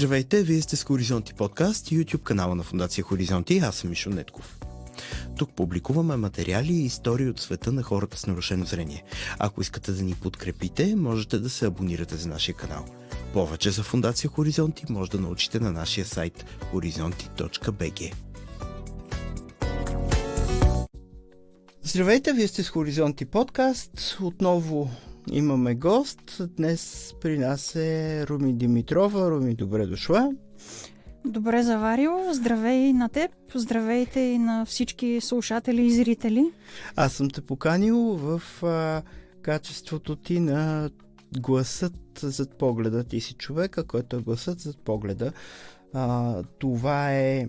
Здравейте, вие сте с Хоризонти подкаст, YouTube канала на Фондация Хоризонти. Аз съм Мишо Нетков. Тук публикуваме материали и истории от света на хората с нарушено зрение. Ако искате да ни подкрепите, можете да се абонирате за нашия канал. Повече за Фондация Хоризонти може да научите на нашия сайт horizonti.bg. Здравейте, вие сте с Хоризонти подкаст. Отново имаме гост. Днес при нас е Руми Димитрова. Руми, добре дошла. Добре заварил. Здравей на теб. Здравейте и на всички слушатели и зрители. Аз съм те поканил в качеството ти на гласът зад погледа. Ти си човека, който е гласът зад погледа. Това е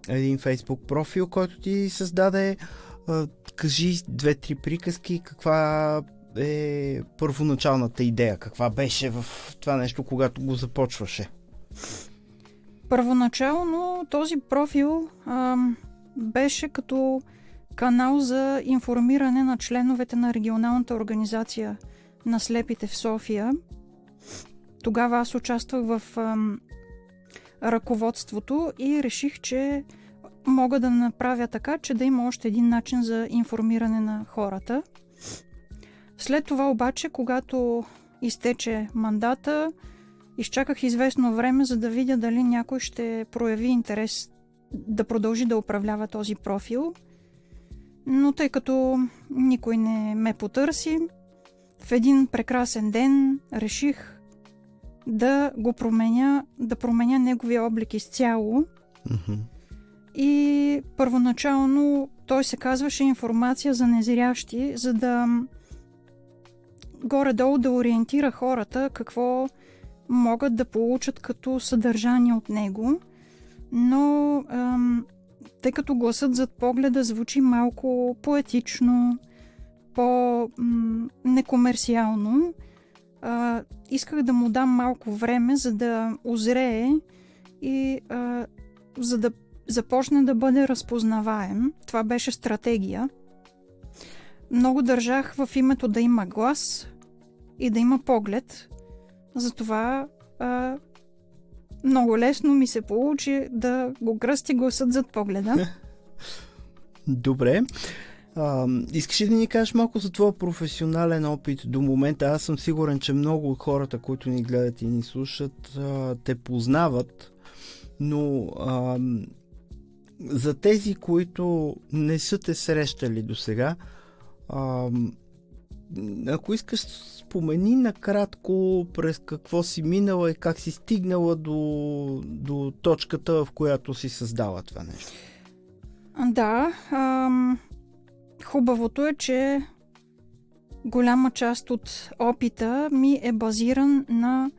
един Фейсбук профил, който ти създаде. Кажи 2-3 приказки, каква е първоначалната идея, каква беше в това нещо, когато го започваше? Първоначално този профил беше като канал за информиране на членовете на регионалната организация на слепите в София. Тогава аз участвах в ръководството и реших, че мога да направя така, че да има още един начин за информиране на хората. След това обаче, когато изтече мандата, изчаках известно време, за да видя дали някой ще прояви интерес да продължи да управлява този профил. Но тъй като никой не ме потърси, в един прекрасен ден реших да го променя, да променя неговия облик изцяло. Mm-hmm. И първоначално той се казваше информация за незрящи, за да горе-долу да ориентира хората какво могат да получат като съдържание от него. Но тъй като гласът зад погледа звучи малко поетично, по-некомерциално, исках да му дам малко време, за да озрее и за да започне да бъде разпознаваем. Това беше стратегия. Много държах в името да има глас и да има поглед. Затова много лесно ми се получи да го кръсти гласът зад погледа. Добре. Искаш ли да ни кажеш малко за твоя професионален опит до момента? Аз съм сигурен, че много от хората, които ни гледат и ни слушат, те познават, но за тези, които не са те срещали до сега, ако искаш, спомени накратко през какво си минала и как си стигнала до точката, в която си създала това нещо. Да, хубавото е, че голяма част от опита ми е базиран на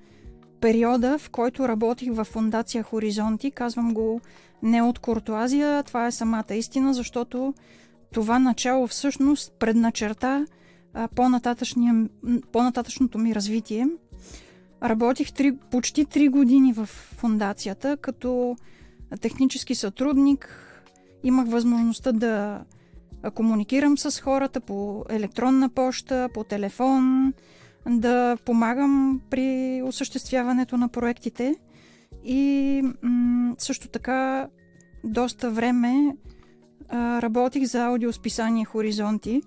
периода, в който работих в Фондация Хоризонти. Казвам го не от куртоазия, това е самата истина, защото това начало всъщност предначерта по-нататъчното ми развитие. Работих почти 3 години в фондацията като технически сътрудник. Имах възможността да комуникирам с хората по електронна поща, по телефон, да помагам при осъществяването на проектите и също така доста време работих за аудиосписание Хоризонти.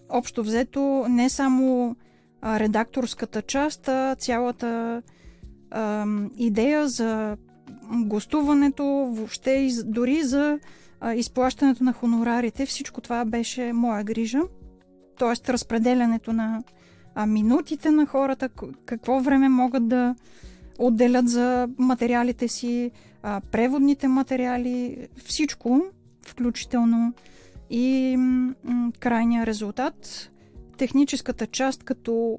Общо взето не само редакторската част, а цялата идея за гостуването, въобще и дори за изплащането на хонорарите. Всичко това беше моя грижа. Тоест разпределянето на минутите на хората, какво време могат да отделят за материалите си, преводните материали, всичко, включително и крайния резултат. Техническата част като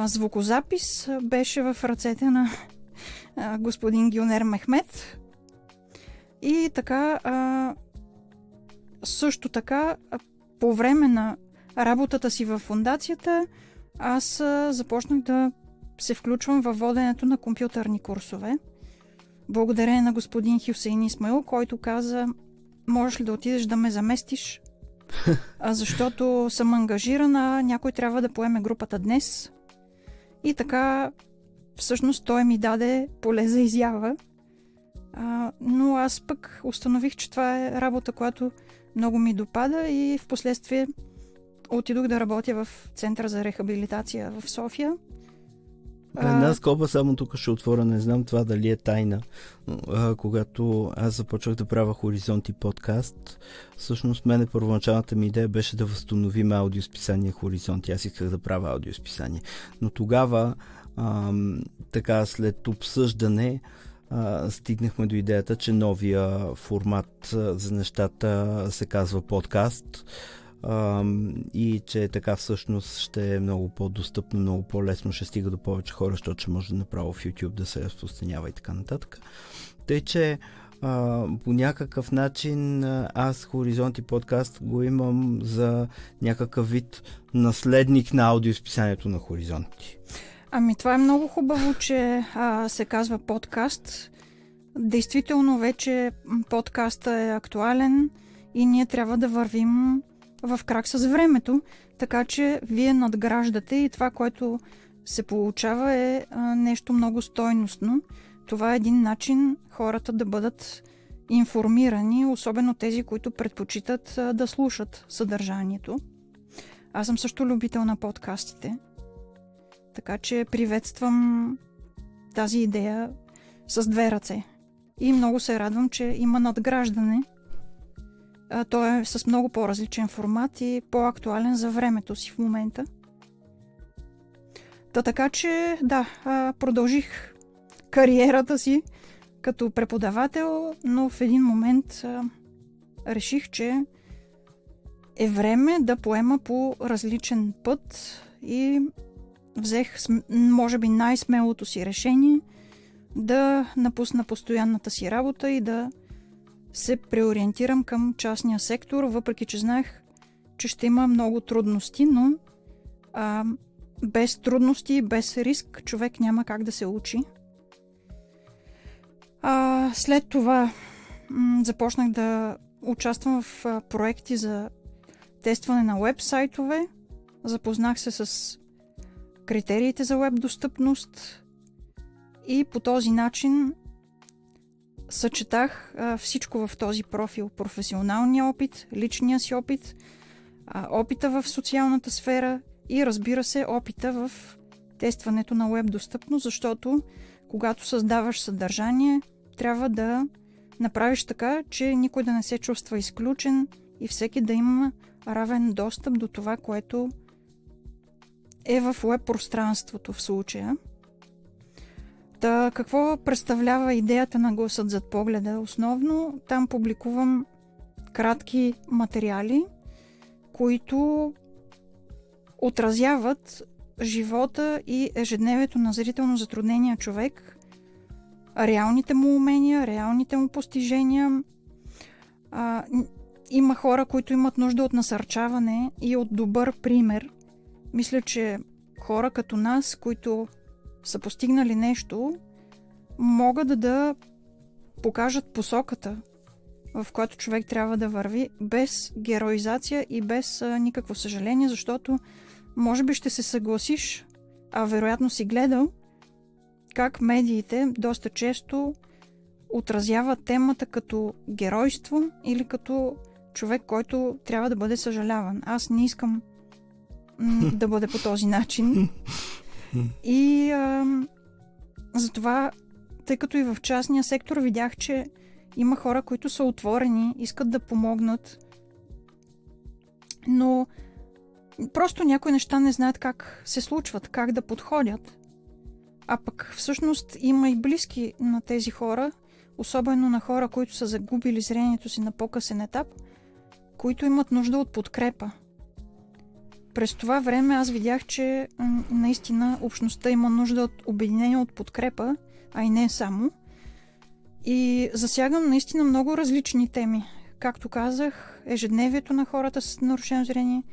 звукозапис беше в ръцете на господин Гюнер Мехмет. И така, също така, по време на работата си във фондацията, аз започнах да се включвам във воденето на компютърни курсове. Благодарение на господин Хюсейн Исмаил, който каза: можеш ли да отидеш да ме заместиш? Защото съм ангажирана, някой трябва да поеме групата днес. И така всъщност той ми даде поле за изява. Но аз пък установих, че това е работа, която много ми допада и в последствие отидох да работя в Центъра за рехабилитация в София. Една скоба само тук ще отворя, не знам това дали е тайна. Когато аз започвах да правя Хоризонти подкаст, всъщност мене първоначалната ми идея беше да възстановим аудиосписание Хоризонти. Аз исках да правя аудиосписание. Но тогава, така след обсъждане, стигнахме до идеята, че новия формат за нещата се казва подкаст. И че така всъщност ще е много по-достъпно, много по-лесно, ще стига до повече хора, защото ще може направо в YouTube да се разпространява и така нататък. Тъй, че по някакъв начин аз Хоризонти подкаст го имам за някакъв вид наследник на аудиосписанието на Хоризонти. Това е много хубаво, че се казва подкаст. Действително вече подкаста е актуален и ние трябва да вървим в крак с времето, така че вие надграждате и това, което се получава е нещо много стойностно. Това е един начин хората да бъдат информирани, особено тези, които предпочитат да слушат съдържанието. Аз съм също любител на подкастите, така че приветствам тази идея с две ръце. И много се радвам, че има надграждане. Той е с много по-различен формат и по-актуален за времето си в момента. Така че, да, продължих кариерата си като преподавател, но в един момент реших, че е време да поема по различен път и взех, може би, най-смелото си решение да напусна постоянната си работа и да се преориентирам към частния сектор, въпреки че знаех, че ще има много трудности, но без трудности, без риск, човек няма как да се учи. След това започнах да участвам в проекти за тестване на уебсайтове. Запознах се с критериите за уеб достъпност и по този начин съчетах всичко в този профил. Професионалния опит, личния си опит, опита в социалната сфера и, разбира се, опита в тестването на уеб достъпност, защото когато създаваш съдържание, трябва да направиш така, че никой да не се чувства изключен и всеки да има равен достъп до това, което е в уеб пространството в случая. Какво представлява идеята на Гласът зад погледа? Основно там публикувам кратки материали, които отразяват живота и ежедневието на зрително затруднения човек, реалните му умения, реалните му постижения. Има хора, които имат нужда от насърчаване и от добър пример. Мисля, че хора като нас, които са постигнали нещо, могат да покажат посоката, в която човек трябва да върви, без героизация и без никакво съжаление, защото може би ще се съгласиш, а вероятно си гледал, как медиите доста често отразяват темата като геройство или като човек, който трябва да бъде съжаляван. Аз не искам да бъде по този начин. И затова, тъй като и в частния сектор видях, че има хора, които са отворени, искат да помогнат, но просто някои неща не знаят как се случват, как да подходят. А пък всъщност има и близки на тези хора, особено на хора, които са загубили зрението си на по-късен етап, които имат нужда от подкрепа. През това време аз видях, че наистина общността има нужда от обединение, от подкрепа, а и не само. И засягам наистина много различни теми. Както казах, ежедневието на хората с нарушено зрение,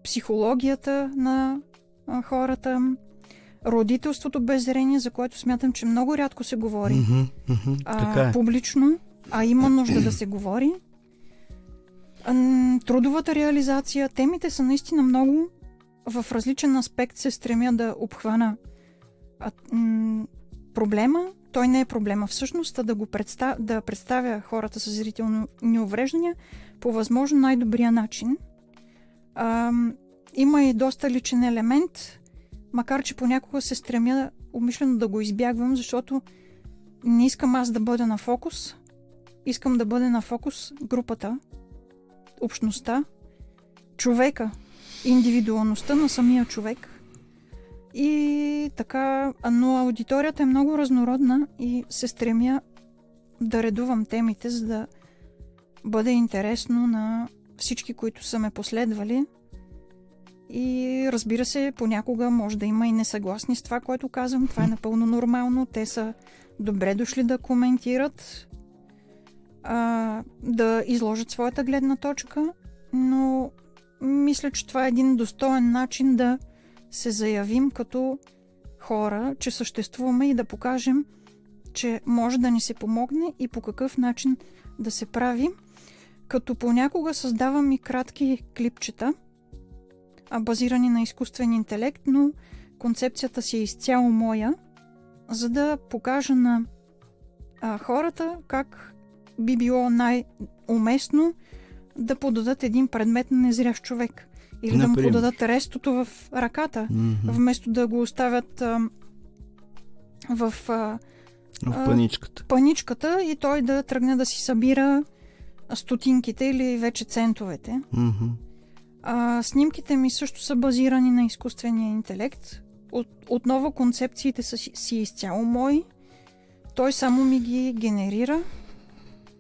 психологията на хората, родителството без зрение, за което смятам, че много рядко се говори публично, а има нужда да се говори. Трудовата реализация, темите са наистина много. В различен аспект се стремя да обхвана проблема, той не е проблема всъщност, а да представя хората с зрителни увреждания по възможно най-добрия начин. Има и доста личен елемент, макар че понякога се стремя умишлено да го избягвам, защото не искам аз да бъда на фокус. Искам да бъде на фокус групата, общността, човека, индивидуалността на самия човек. И така, но аудиторията е много разнородна и се стремя да редувам темите, за да бъде интересно на всички, които са ме последвали. И разбира се, понякога може да има и несъгласни с това, което казвам. Това е напълно нормално. Те са добре дошли да коментират, да изложат своята гледна точка, но мисля, че това е един достоен начин да се заявим като хора, че съществуваме и да покажем, че може да ни се помогне и по какъв начин да се прави. Като понякога създавам и кратки клипчета, базирани на изкуствен интелект, но концепцията си е изцяло моя, за да покажа на хората как би било най-уместно да подадат един предмет на незрящ човек. Или да му подадат рестото в ръката, вместо да го оставят в паничката и той да тръгне да си събира стотинките или вече центовете. Снимките ми също са базирани на изкуствения интелект. Отново концепциите са си изцяло мои. Той само ми ги генерира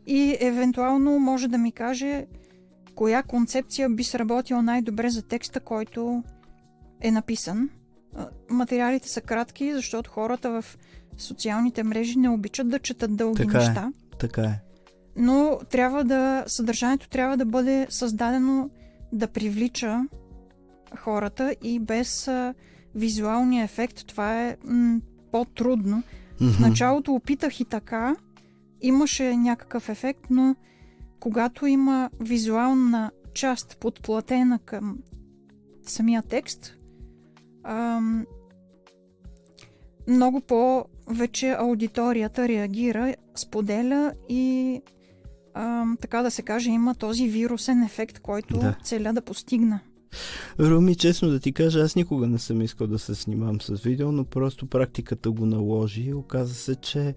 и евентуално може да ми каже коя концепция би сработила най-добре за текста, който е написан. Материалите са кратки, защото хората в социалните мрежи не обичат да четат дълги неща. Така е. Но съдържанието трябва да бъде създадено да привлича хората и без визуалния ефект това е по-трудно. В началото опитах и така, имаше някакъв ефект, но когато има визуална част подплатена към самия текст, много повече аудиторията реагира, споделя и така да се каже, има този вирусен ефект, който целя да постигна. Руми, честно да ти кажа, аз никога не съм искал да се снимам с видео, но просто практиката го наложи. Оказа се, че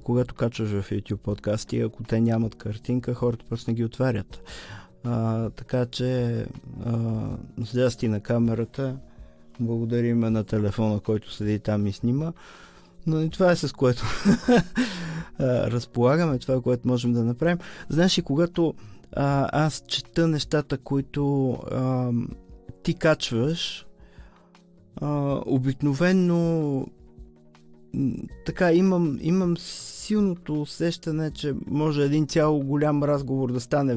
когато качваш в YouTube подкасти, ако те нямат картинка, хората просто не ги отварят. Така че злясти на камерата, благодарим на телефона, който седи там и снима. Но и това е с което разполагаме, това, което можем да направим. Знаеш, и когато аз чета нещата, които ти качваш, обикновено така имам силното усещане, че може един цяло голям разговор да стане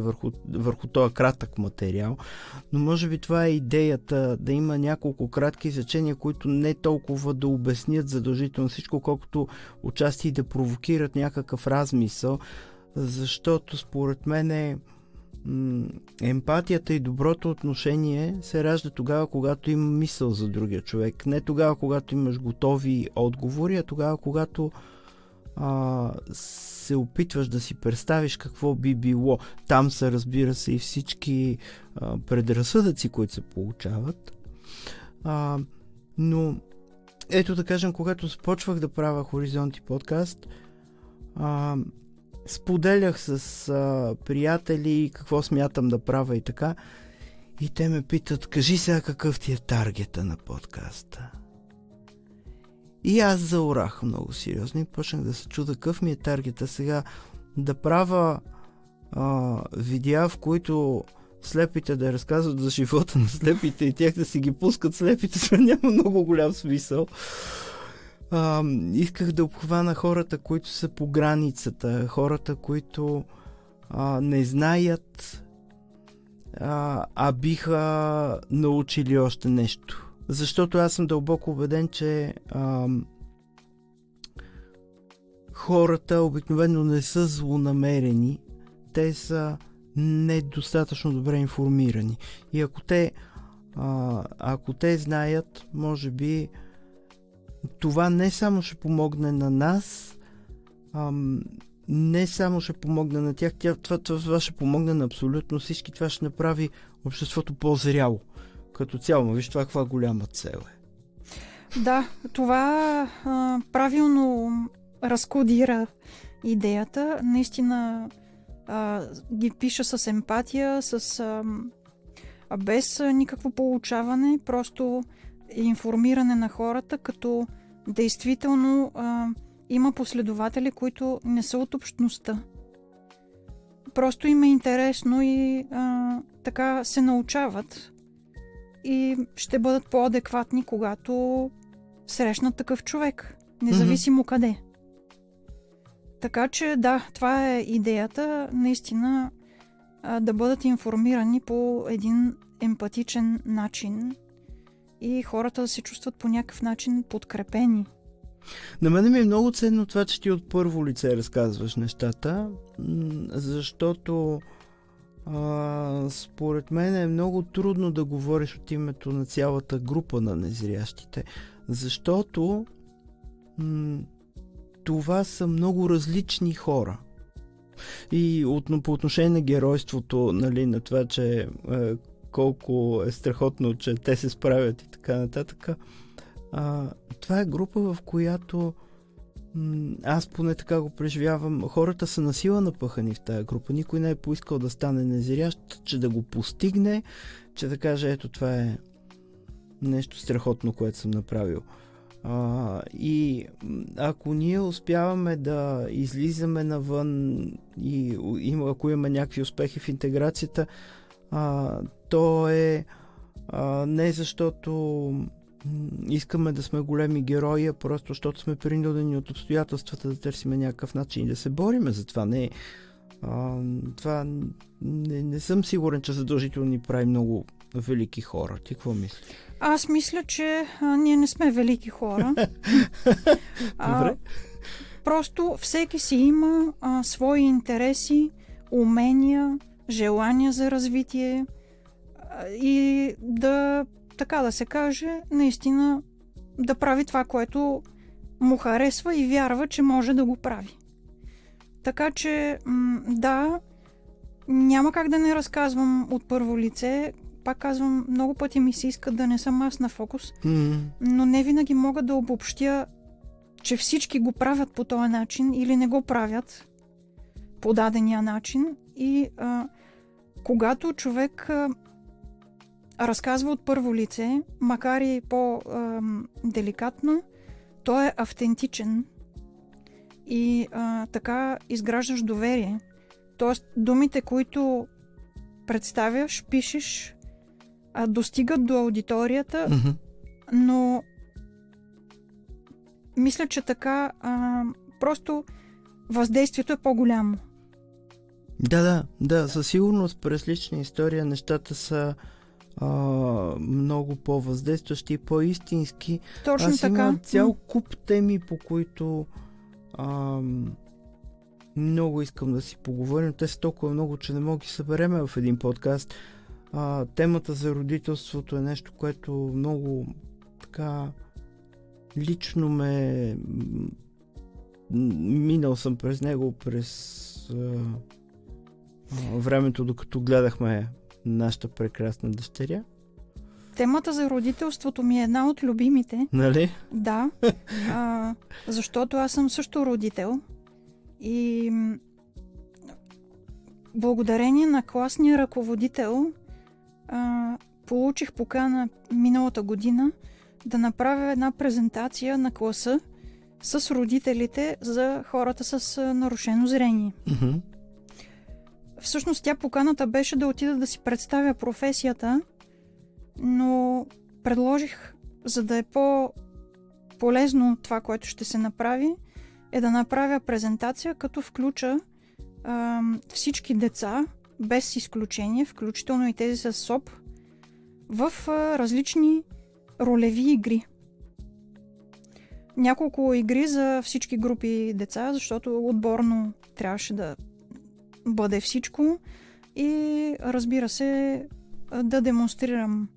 върху този кратък материал, но може би това е идеята, да има няколко кратки изречения, които не толкова да обяснят задължително всичко, колкото участие да провокират някакъв размисъл, защото според мен емпатията и доброто отношение се ражда тогава, когато има мисъл за другия човек. Не тогава, когато имаш готови отговори, а тогава, когато се опитваш да си представиш какво би било. Там са, разбира се, и всички предразсъдъци, които се получават. Но ето да кажем, когато започвах да правя Хоризонти подкаст, споделях с приятели какво смятам да правя и така. И те ме питат, кажи сега какъв ти е таргета на подкаста. И аз заорах много сериозно и почнах да се чуда какъв ми е таргета сега да правя видеа, в които слепите да разказват за живота на слепите и тях да си ги пускат слепите, това няма много голям смисъл. Исках да обхвана хората, които са по границата, хората, които не знаят, биха научили още нещо. Защото аз съм дълбоко убеден, че хората обикновено не са злонамерени, те са недостатъчно добре информирани. И ако те знаят, може би това не само ще помогне на нас, не само ще помогне на тях, това ще помогне на абсолютно всички. Това ще направи обществото по-зряло като цяло. Виж това каква голяма цел е. Да, това правилно разкодира идеята. Наистина ги пиша с емпатия, без никакво получаване, просто информиране на хората, като действително има последователи, които не са от общността. Просто им е интересно и така се научават и ще бъдат по-адекватни, когато срещнат такъв човек, независимо къде. Така че да, това е идеята, наистина да бъдат информирани по един емпатичен начин и хората да се чувстват по някакъв начин подкрепени. На мен ми е много ценно това, че ти от първо лице разказваш нещата, защото според мен е много трудно да говориш от името на цялата група на незрящите, защото това са много различни хора. И по отношение на геройството, нали, на това, че колко е страхотно, че те се справят и така нататък, това е група, в която аз поне така го преживявам. Хората са насила напъхани в тая група. Никой не е поискал да стане незрящ, че да го постигне, че да каже, ето това е нещо страхотно, което съм направил. И ако ние успяваме да излизаме навън и ако имаме някакви успехи в интеграцията, то е не защото искаме да сме големи герои, а просто защото сме принудени от обстоятелствата да търсим някакъв начин и да се бориме за това. Това не съм сигурен, че задължително ни прави много велики хора. Ти какво мислиш? Аз мисля, че ние не сме велики хора. Добре. Просто всеки си има свои интереси, умения, желания за развитие и така да се каже, наистина да прави това, което му харесва и вярва, че може да го прави. Така че, да, няма как да не разказвам от първо лице. Пак казвам, много пъти ми се иска да не съм аз на фокус, но не винаги мога да обобщя, че всички го правят по този начин или не го правят по дадения начин. И когато човек разказва от първо лице, макар и по-деликатно, той е автентичен и така изграждаш доверие. Тоест, думите, които представяш, пишеш, достигат до аудиторията, но мисля, че така просто въздействието е по-голямо. Да, със сигурност през лична история нещата са много по-въздействащи и по-истински. Точно Аз така. имам цял куп теми, по които много искам да си поговорим. Те са толкова много, че не мога да ги събереме в един подкаст. Темата за родителството е нещо, което много така лично минал съм през него през времето, докато гледахме нашата прекрасна дъщеря. Темата за родителството ми е една от любимите. Нали? Да, защото аз съм също родител и благодарение на класния ръководител получих покана миналата година да направя една презентация на класа с родителите за хората с нарушено зрение. Всъщност поканата беше да отида да си представя професията, но предложих, за да е по-полезно това, което ще се направи, е да направя презентация, като включа всички деца, без изключение, включително и тези с СОП, в различни ролеви игри. Няколко игри за всички групи деца, защото отборно трябваше да бъде всичко и разбира се да демонстрирам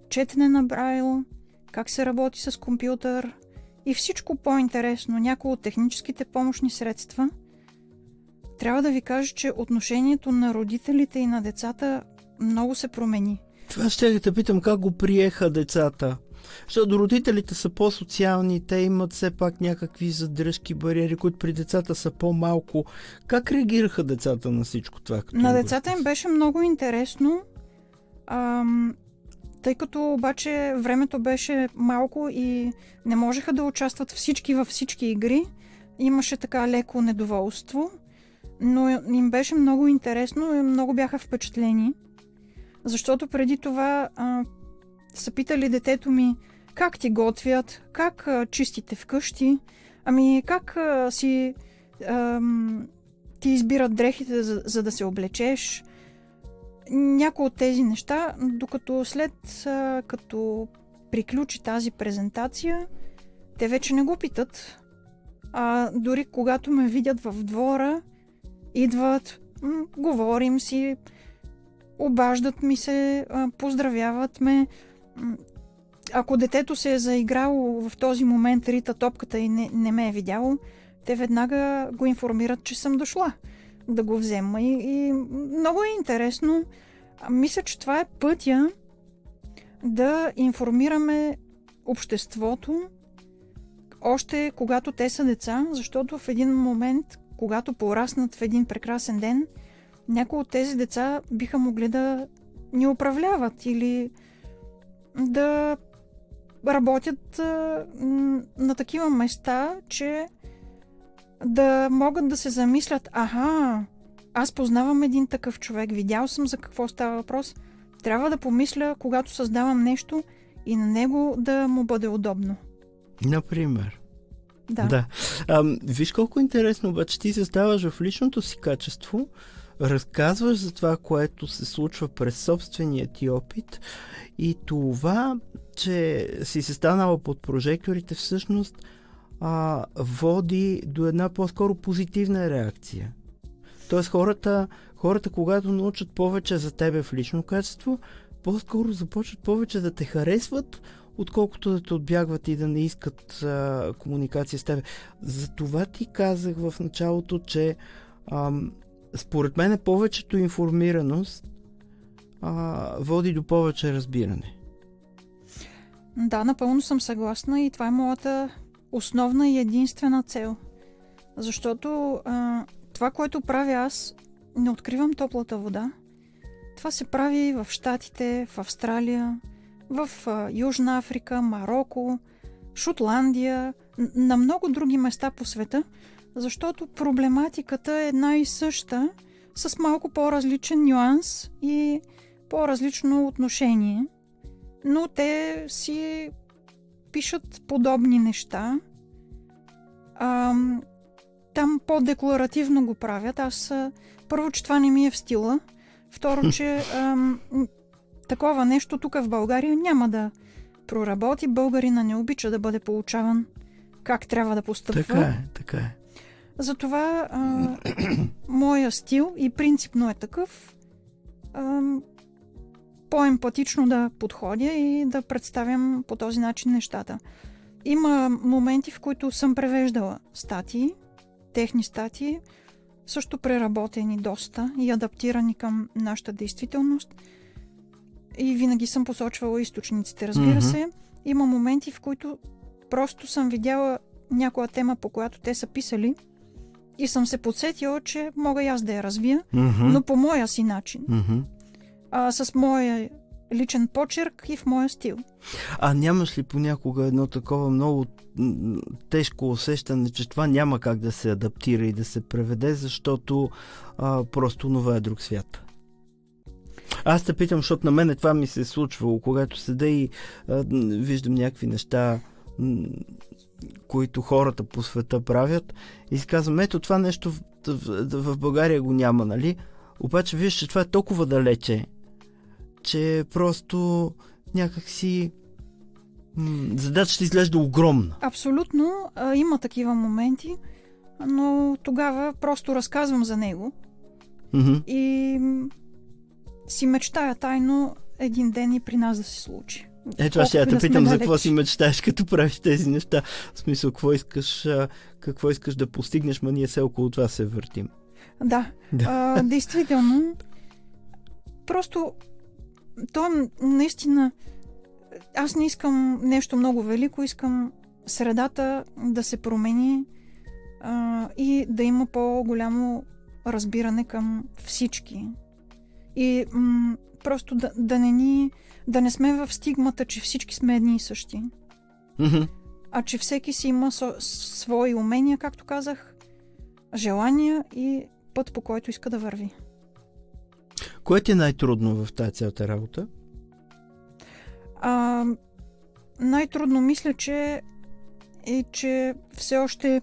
четене на Брайл, как се работи с компютър, и всичко по-интересно, някои от техническите помощни средства, трябва да ви кажа, че отношението на родителите и на децата много се промени. Това ще те питам, как го приеха децата? Защото родителите са по-социални, те имат все пак някакви задръжки, бариери, които при децата са по-малко. Как реагираха децата на всичко това? На децата им беше много интересно, тъй като обаче времето беше малко и не можеха да участват всички във всички игри. Имаше така леко недоволство, но им беше много интересно и много бяха впечатлени. Защото преди това са питали детето ми как ти готвят, как чистите вкъщи, как ти избират дрехите, за да се облечеш. Някои от тези неща, докато като приключи тази презентация, те вече не го питат. Дори когато ме видят в двора, идват, говорим си, обаждат ми се, поздравяват ме. Ако детето се е заиграло в този момент, рита топката и не ме е видяло, те веднага го информират, че съм дошла да го взема. И много е интересно. Мисля, че това е пътя да информираме обществото още когато те са деца, защото в един момент, когато пораснат в един прекрасен ден, някои от тези деца биха могли да ни управляват или да работят на такива места, че да могат да се замислят, аз познавам един такъв човек, видял съм за какво става въпрос, трябва да помисля, когато създавам нещо и на него да му бъде удобно. Например. Да. Виж колко интересно, обаче ти се ставаш в личното си качество, разказваш за това, което се случва през собствения ти опит и това, че си се станала под прожекторите, всъщност води до една по-скоро позитивна реакция. Тоест хората, когато научат повече за тебе в лично качество, по-скоро започват повече да те харесват, отколкото да те отбягват и да не искат комуникация с тебе. Затова ти казах в началото, че според мен повечето информираност води до повече разбиране. Да, напълно съм съгласна и това е моята основна и единствена цел. Защото това, което правя аз, не откривам топлата вода. Това се прави в Щатите, в Австралия, в Южна Африка, Мароко, Шотландия, на много други места по света, защото проблематиката е една и съща, с малко по-различен нюанс и по-различно отношение. Но те си пишат подобни неща. Там по-декларативно го правят. Първо, че това не ми е в стила. Второ, че такова нещо тук в България няма да проработи. Българина не обича да бъде получаван как трябва да постъпва. Така е. Затова моя стил и принципно е такъв. По-емпатично да подходя и да представям по този начин нещата. Има моменти, в които съм превеждала статии, техни статии, също преработени доста и адаптирани към нашата действителност. И винаги съм посочвала източниците, разбира се. Има моменти, в които просто съм видяла някоя тема, по която те са писали и съм се подсетила, че мога и аз да я развия, но по моя си начин. С моя личен почерк и в моя стил. Нямаш ли понякога едно такова много тежко усещане, че това няма как да се адаптира и да се преведе, защото просто това е друг свят? Аз те питам, защото на мен това ми се е случвало, когато седа и виждам някакви неща, които хората по света правят и си казвам, ето това нещо в България го няма, нали? Обаче виж, че това е толкова далече, че просто някак си задачата изглежда огромна. Абсолютно, има такива моменти, но тогава просто разказвам за него и си мечтая тайно един ден и при нас да се случи. Това ще я те колкото и да питам сме за какво далеч. си мечтаеш, като правиш тези неща. В смисъл, какво искаш да постигнеш, ма ние се около това се въртим. Да, Да. действително. Просто то наистина... Аз не искам нещо много велико, искам средата да се промени и да има по-голямо разбиране към всички. И просто да не сме в стигмата, че всички сме едни и същи. Мгм. А че всеки си има свои умения, както казах, желания и път, по който иска да върви. Кое ти е най-трудно в тази цялата работа? Най-трудно мисля, че все още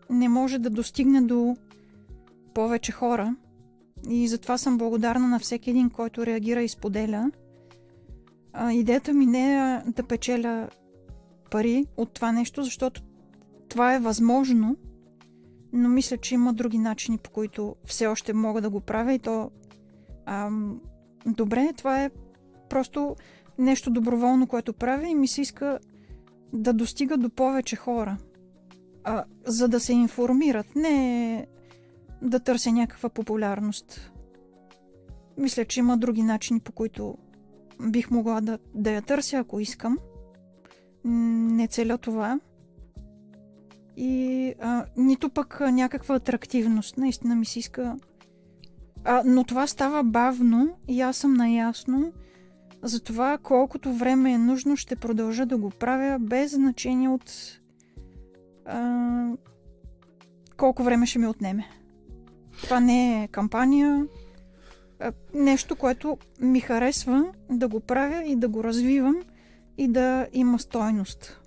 не може да достигне до повече хора. И затова съм благодарна на всеки един, който реагира и споделя. Идеята ми не е да печеля пари от това нещо, защото това е възможно, но мисля, че има други начини, по които все още мога да го правя и то добре, това е просто нещо доброволно, което правя и ми се иска да достига до повече хора, за да се информират, не да търся някаква популярност. Мисля, че има други начини, по които бих могла да я търся, ако искам. Не целя това. И нито пък някаква атрактивност. Наистина ми се иска. Но това става бавно и аз съм наясно. Затова колкото време е нужно, ще продължа да го правя без значение от колко време ще ми отнеме. Това не е кампания. Нещо, което ми харесва да го правя и да го развивам и да има стойност.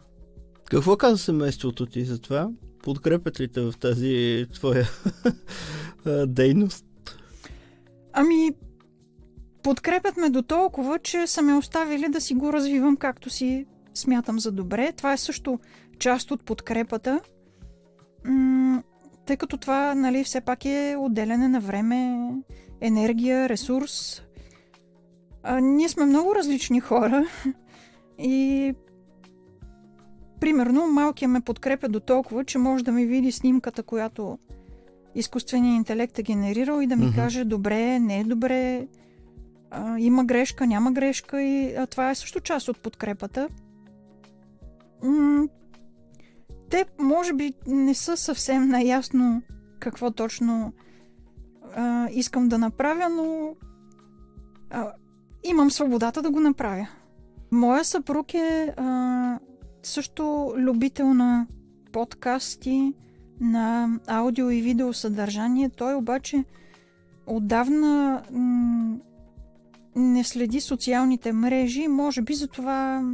Какво казва семейството ти за това? Подкрепят ли те в тази твоя дейност? Подкрепят ме до толкова, че са ме оставили да си го развивам както си смятам за добре. Това е също част от подкрепата. Тъй като това, нали, все пак е отделяне на време, енергия, ресурс. Ние сме много различни хора и примерно малкият ме подкрепя до толкова, че може да ми види снимката, която изкуственият интелект е генерирал и да ми каже добре, не е добре, има грешка, няма грешка и това е също част от подкрепата. Те може би не са съвсем наясно какво точно искам да направя, но имам свободата да го направя. Моя съпруг е също любител на подкасти, на аудио и видео съдържание. Той обаче отдавна не следи социалните мрежи. Може би затова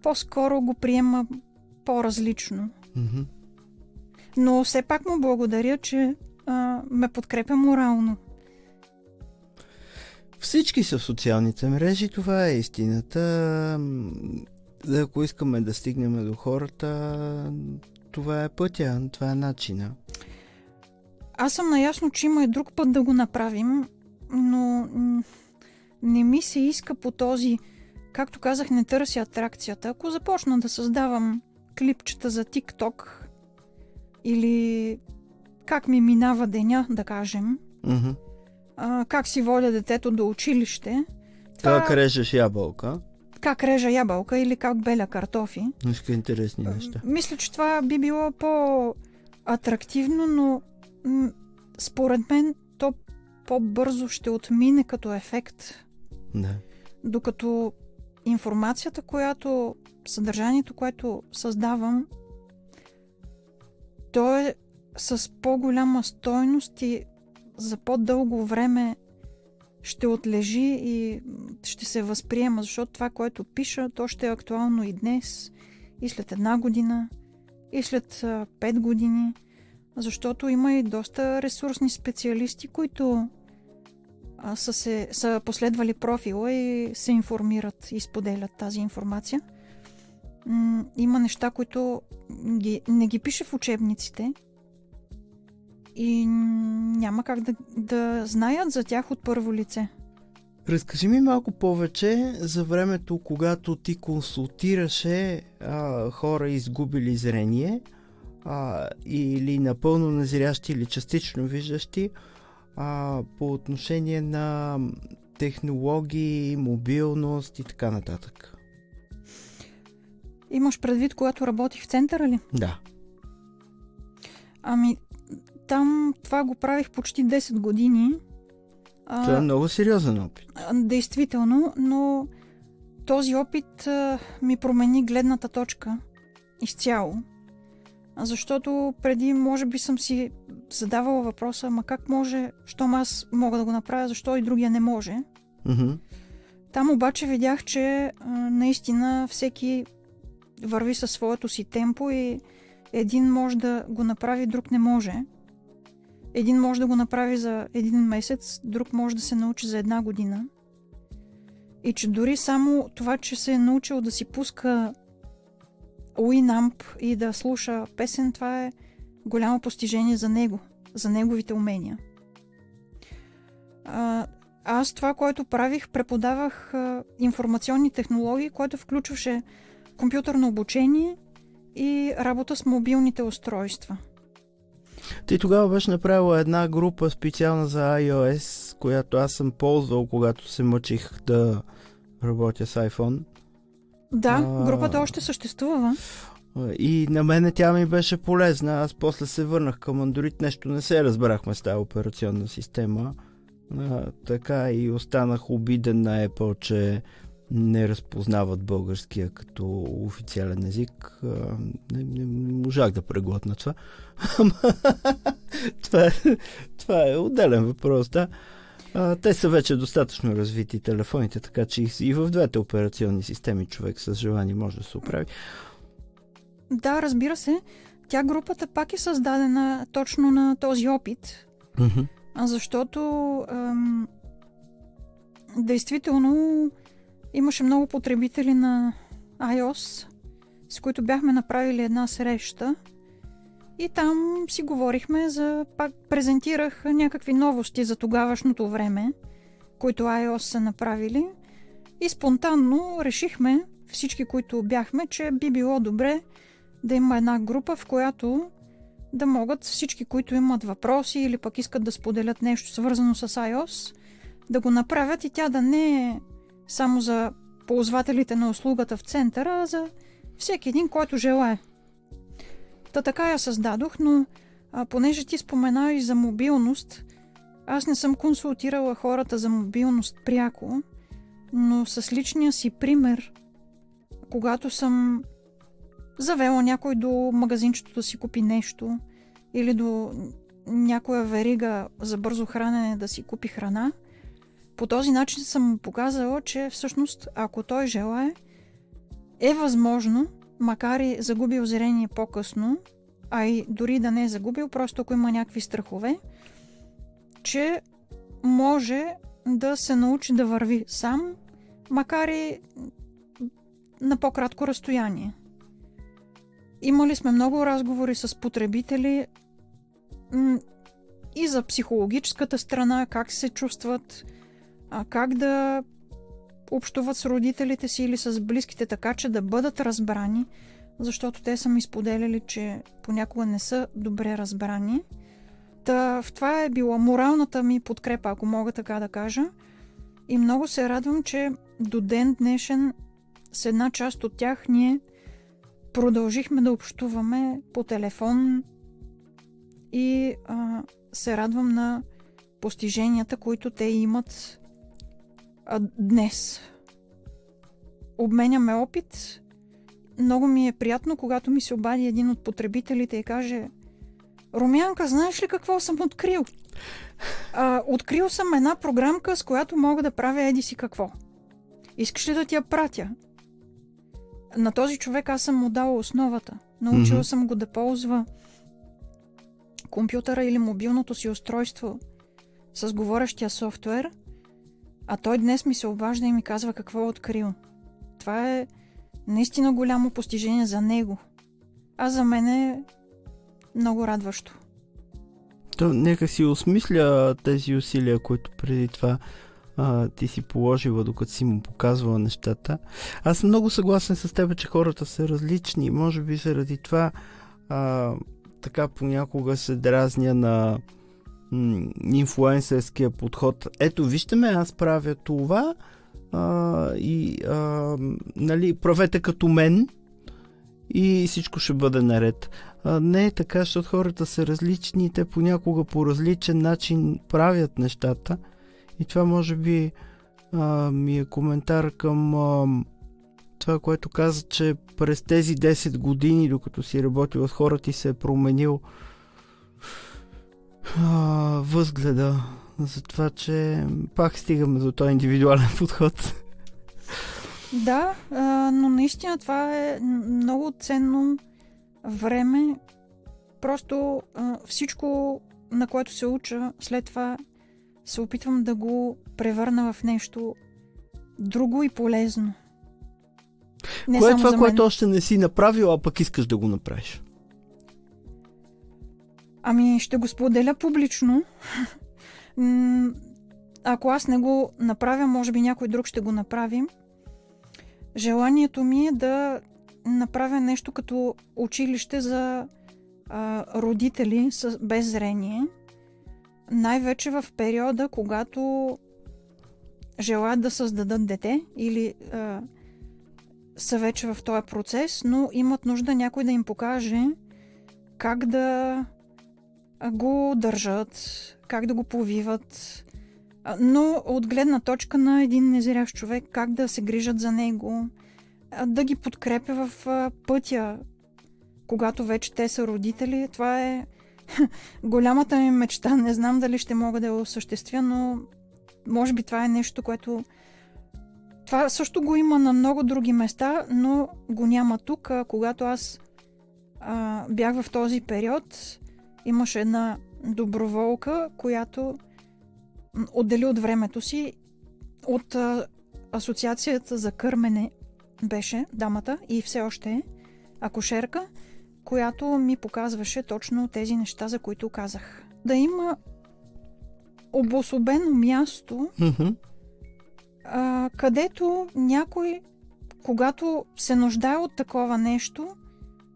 по-скоро го приема по-различно. Mm-hmm. Но все пак му благодаря, че ме подкрепя морално. Всички са в социалните мрежи, това е истината. Ако искаме да стигнем до хората, това е пътя, това е начина. Аз съм наясно, че има и друг път да го направим, но не ми се иска по този, както казах, не търся атракцията. Ако започна да създавам клипчета за TikTok или как ми минава деня, да кажем, как си водя детето до училище. Как режеш ябълка. Как режа ябълка или как беля картофи. Иска интересни неща. Мисля, че това би било по-атрактивно, но според мен то по-бързо ще отмине като ефект. Да. Докато информацията, съдържанието, което създавам, то е с по-голяма стойност и за по-дълго време ще отлежи и ще се възприема, защото това, което пиша, то ще е актуално и днес, и след 1 година, и след 5 години, защото има и доста ресурсни специалисти, които са последвали профила и се информират и споделят тази информация. Има неща, които не ги пише в учебниците и няма как да знаят за тях от първо лице. Разкажи ми малко повече за времето, когато ти консултираше хора изгубили зрение или напълно незрящи или частично виждащи по отношение на технологии, мобилност и така нататък. Имаш предвид, когато работих в центъра ли? Да. Ами, там това го правих почти 10 години. Това е много сериозен опит. Действително, но този опит ми промени гледната точка изцяло. Защото преди, може би, съм си задавала въпроса, ама как може, щом аз мога да го направя, защо и другия не може? Mm-hmm. Там обаче видях, че наистина всеки върви със своето си темпо и един може да го направи, друг не може. Един може да го направи за 1 месец, друг може да се научи за 1 година. И че дори само това, че се е научил да си пуска Winamp и да слуша песен, това е голямо постижение за него, за неговите умения. Аз това, което правих, преподавах информационни технологии, което включваше компютърно обучение и работа с мобилните устройства. Ти тогава беше направила една група специална за iOS, която аз съм ползвал, когато се мъчих да работя с iPhone. Да, групата още съществува. И на мене тя ми беше полезна. Аз после се върнах към Android. Нещо не се разбрахме с тази операционна система. Така и останах обиден на Apple, че не разпознават българския като официален език. Не можах да преглътна това. Това е отделен въпрос, да. Те са вече достатъчно развити телефоните, така че и в двете операционни системи човек с желание може да се оправи. Да, разбира се. Тя групата пак е създадена точно на този опит. Mm-hmm. Защото действително имаше много потребители на iOS, с които бяхме направили една среща и там си говорихме пак презентирах някакви новости за тогавашното време, които iOS са направили и спонтанно решихме всички, които бяхме, че би било добре да има една група, в която да могат всички, които имат въпроси или пък искат да споделят нещо свързано с iOS, да го направят и тя да не е само за ползвателите на услугата в центъра, а за всеки един, който желае. Така я създадох, но понеже ти спомена и за мобилност, аз не съм консултирала хората за мобилност пряко, но с личния си пример, когато съм завела някой до магазинчето да си купи нещо или до някоя верига за бързо хранене да си купи храна, по този начин съм му показала, че всъщност, ако той желае, е възможно, макар и загубил зрение по-късно, а и дори да не е загубил, просто ако има някакви страхове, че може да се научи да върви сам, макар и на по-кратко разстояние. Имали сме много разговори с потребители и за психологическата страна, как се чувстват, как да общуват с родителите си или с близките, така че да бъдат разбрани, защото те са ми споделяли, че понякога не са добре разбрани. В това е била моралната ми подкрепа, ако мога така да кажа. И много се радвам, че до ден днешен с една част от тях ние продължихме да общуваме по телефон и се радвам на постиженията, които те имат днес. Обменяме опит. Много ми е приятно, когато ми се обади един от потребителите и каже: Румянка, знаеш ли какво съм открил? Открил съм една програмка, с която мога да правя еди си какво. Искаш ли да ти я пратя? На този човек аз съм му дала основата. Научила съм го да ползва компютъра или мобилното си устройство с говорещия софтуер, а той днес ми се обажда и ми казва какво е открил. Това е наистина голямо постижение за него. А за мен е много радващо. То нека си осмисля тези усилия, които преди това ти си положила, докато си му показвала нещата. Аз съм много съгласен с теб, че хората са различни. Може би заради това така понякога се дразня на инфлуенсърския подход. Ето, вижте ме, аз правя това нали, правете като мен и всичко ще бъде наред. Не е така, защото хората са различни, те понякога по различен начин правят нещата. И това може би ми е коментар към това, което каза, че през тези 10 години, докато си работил с хората, ти се е променил възгледа за това, че пак стигаме до този индивидуален подход. Да, но наистина това е много ценно време. Просто всичко, на което се уча, след това се опитвам да го превърна в нещо друго и полезно. Не кое е само това, за мен. което още не си направил, а пък искаш да го направиш? Ами, ще го споделя публично. Ако аз не го направя, може би някой друг ще го направи. Желанието ми е да направя нещо като училище за родители без зрение. Най-вече в периода, когато желаят да създадат дете или са вече в този процес, но имат нужда някой да им покаже как да го държат, как да го повиват, но от гледна точка на един незрящ човек, как да се грижат за него, да ги подкрепя в пътя, когато вече те са родители. Това е голямата ми мечта. Не знам дали ще мога да я осъществя, но може би това е нещо, което... Това също го има на много други места, но го няма тук. Когато аз бях в този период, имаше една доброволка, която отдели от времето си от Асоциацията за кърмене беше дамата и все още е акушерка, която ми показваше точно тези неща, за които казах. Да има обособено място, където някой, когато се нуждае от такова нещо,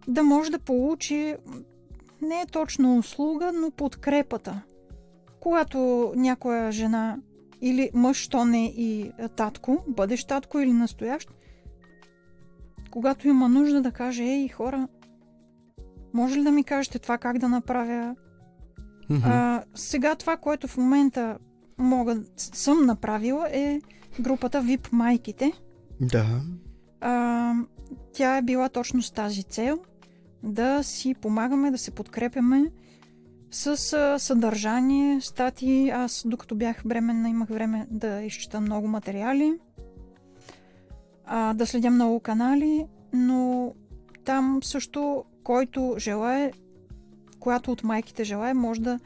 да може да получи не е точно услуга, но подкрепата. Когато някоя жена или мъж, то не и татко, бъдещ татко или настоящ, когато има нужда да каже: ей, хора, може ли да ми кажете това как да направя? Сега това, което в момента съм направила, е групата VIP майките. Да. Тя е била точно с тази цел да си помагаме, да се подкрепяме с съдържание, статии. Аз, докато бях бременна, имах време да изчета много материали, да следя много канали, но там също, който желае, която от майките желае, може да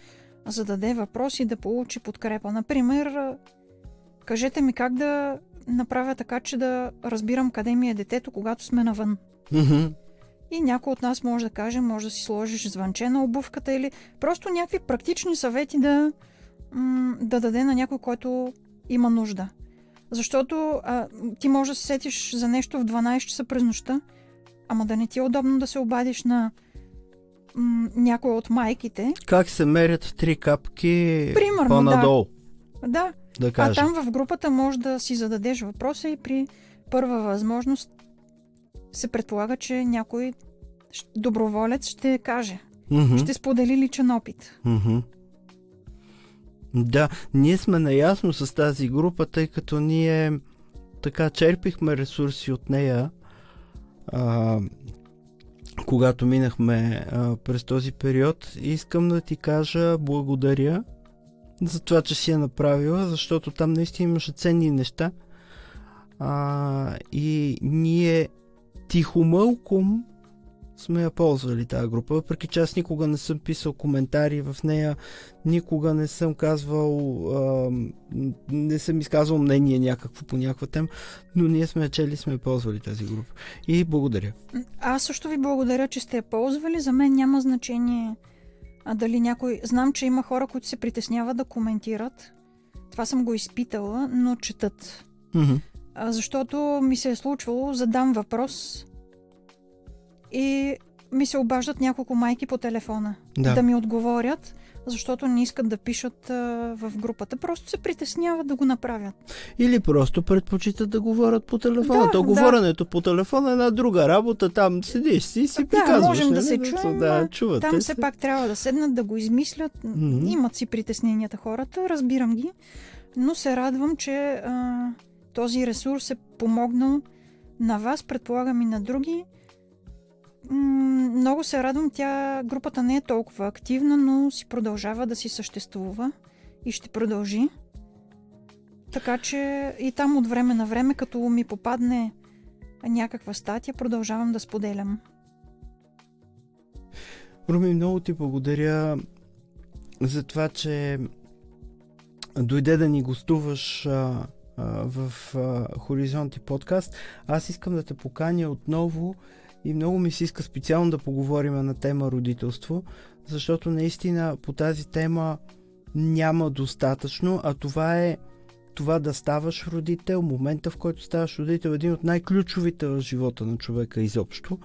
зададе въпрос и да получи подкрепа. Например, кажете ми как да направя така, че да разбирам къде ми е детето, когато сме навън. И някой от нас може да каже, може да си сложиш звънче на обувката или просто някакви практични съвети да даде на някой, който има нужда. Защото ти може да се сетиш за нещо в 12 часа през нощта, ама да не ти е удобно да се обадиш на някой от майките. Как се мерят 3 капки примерно, по-надолу? Да. Да кажа. Там в групата може да си зададеш въпроса и при първа възможност се предполага, че някой доброволец ще каже. Ще сподели личен опит. Да, ние сме наясно с тази група, тъй като ние така черпихме ресурси от нея, когато минахме през този период. Искам да ти кажа благодаря за това, че си я направила, защото там наистина имаше ценни неща. И ние тихомълком сме я ползвали тази група, въпреки че аз никога не съм писал коментари в нея, никога не съм казвал, не съм изказвал мнение някакво по някаква тема, но ние сме чели, сме ползвали тази група. И благодаря. Аз също ви благодаря, че сте я ползвали. За мен няма значение дали някой... Знам, че има хора, които се притесняват да коментират. това съм го изпитала, но четат. Мгм. Защото ми се е случвало, задам въпрос и ми се обаждат няколко майки по телефона да ми отговорят, защото не искат да пишат в групата. Просто се притесняват да го направят. Или просто предпочитат да говорят по телефона. То говоренето по телефона е една друга работа. Там седиш си и си приказваш. Можем да се чуем, чувате там се. все пак трябва да седнат, да го измислят. Имат си притесненията хората, разбирам ги, но се радвам, че този ресурс е помогнал на вас, предполагам и на други. Много се радвам, групата не е толкова активна, но си продължава да си съществува и ще продължи. Така че и там от време на време, като ми попадне някаква статия, продължавам да споделям. Руми, много ти благодаря за това, че дойде да ни гостуваш в Хоризонти подкаст. Аз искам да те поканя отново и много ми се иска специално да поговорим на тема родителство, защото наистина по тази тема няма достатъчно, а това да ставаш родител, момента в който ставаш родител е един от най-ключовите в живота на човека изобщо.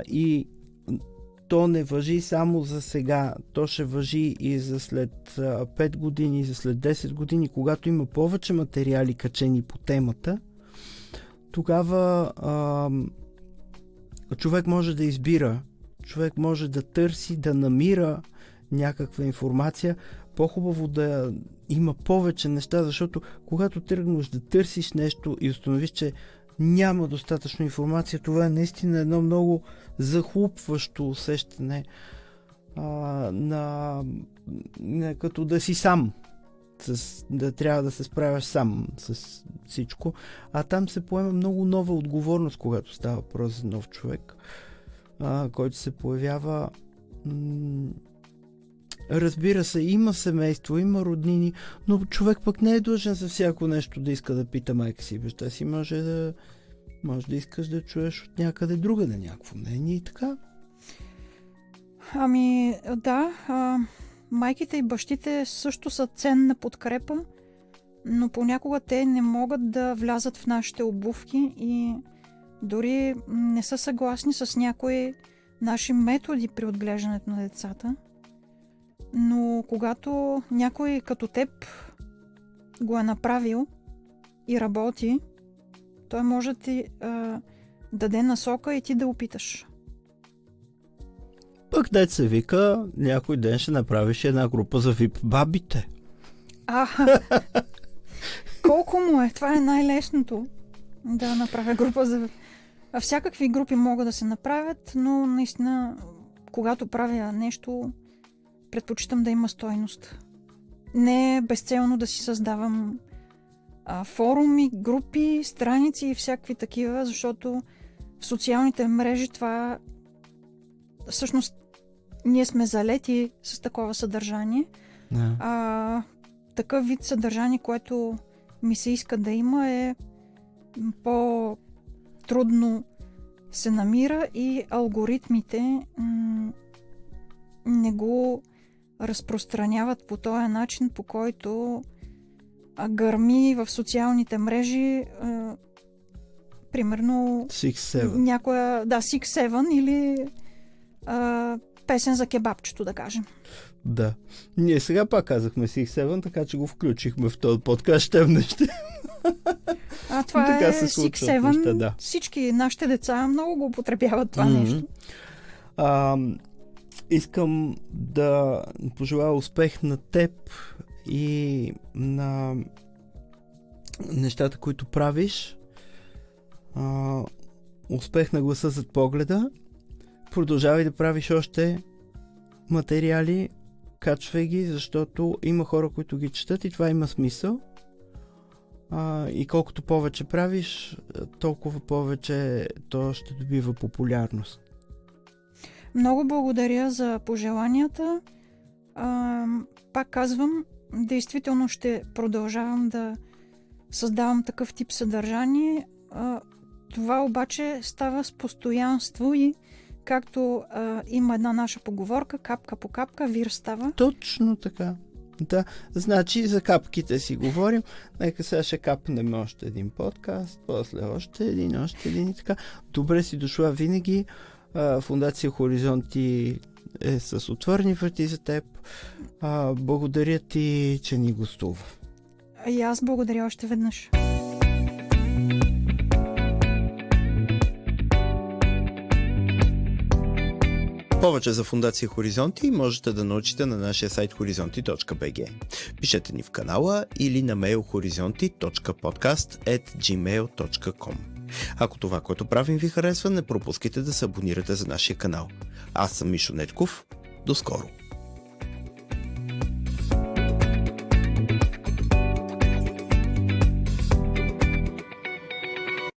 И то не важи само за сега, то ще важи и за след 5 години, и за след 10 години, когато има повече материали качени по темата, тогава човек може да избира, човек може да търси, да намира някаква информация. По-хубаво да има повече неща, защото когато тръгнеш да търсиш нещо и установиш, че няма достатъчно информация, това е наистина едно много захлупващо усещане, като да си сам, да трябва да се справяш сам с всичко, а там се поема много нова отговорност, когато става въпрос за нов човек, който се появява. Разбира се, има семейство, има роднини, но човек пък не е длъжен за всяко нещо да иска да пита майка си и баща си. Може да искаш да чуеш от някъде другаде някакво мнение и така. Ами да, майките и бащите също са ценна подкрепа, но понякога те не могат да влязат в нашите обувки и дори не са съгласни с някои наши методи при отглеждането на децата. Но когато някой като теб го е направил и работи, той може да ти даде насока и ти да опиташ. Пък дет се вика, някой ден ще направиш една група за VIP бабите. Колко му е? Това е най-лесното. Да направя група за... Всякакви групи могат да се направят, но наистина, когато правя нещо, предпочитам да има стойност. Не е безцелно да си създавам форуми, групи, страници и всякакви такива, защото в социалните мрежи това всъщност ние сме залети с такова съдържание. Такъв вид съдържание, което ми се иска да има, е по-трудно се намира и алгоритмите не го разпространяват по този начин, по който гърми в социалните мрежи примерно 6-7. някоя, 6-7 или песен за кебабчето, да кажем. Да. Ние сега пак казахме 6-7, така че го включихме в този подкаст, щем не ще. Това така е се случват 6-7. неща, да. Всички нашите деца много го употребяват това нещо. Искам да пожелая успех на теб и на нещата, които правиш. Успех на гласа зад погледа. Продължавай да правиш още материали, качвай ги, защото има хора, които ги четат и това има смисъл. И колкото повече правиш, толкова повече то ще добива популярност. Много благодаря за пожеланията. Пак казвам, действително ще продължавам да създавам такъв тип съдържание. Това обаче става с постоянство и както има една наша поговорка, капка по капка вир става. Точно така. Да, значи за капките си говорим. Нека сега ще капнем още един подкаст, после още един и така. Добре си дошла винаги. Фондация Хоризонти е с отворени врати за теб. Благодаря ти, че ни гостува. И аз благодаря още веднъж. Повече за Фондация Хоризонти можете да научите на нашия сайт horizonti.bg. Пишете ни в канала или на мейл horizonti.podcast@gmail.com. Ако това, което правим, ви харесва, не пропускайте да се абонирате за нашия канал. Аз съм Мишо Недков. До скоро!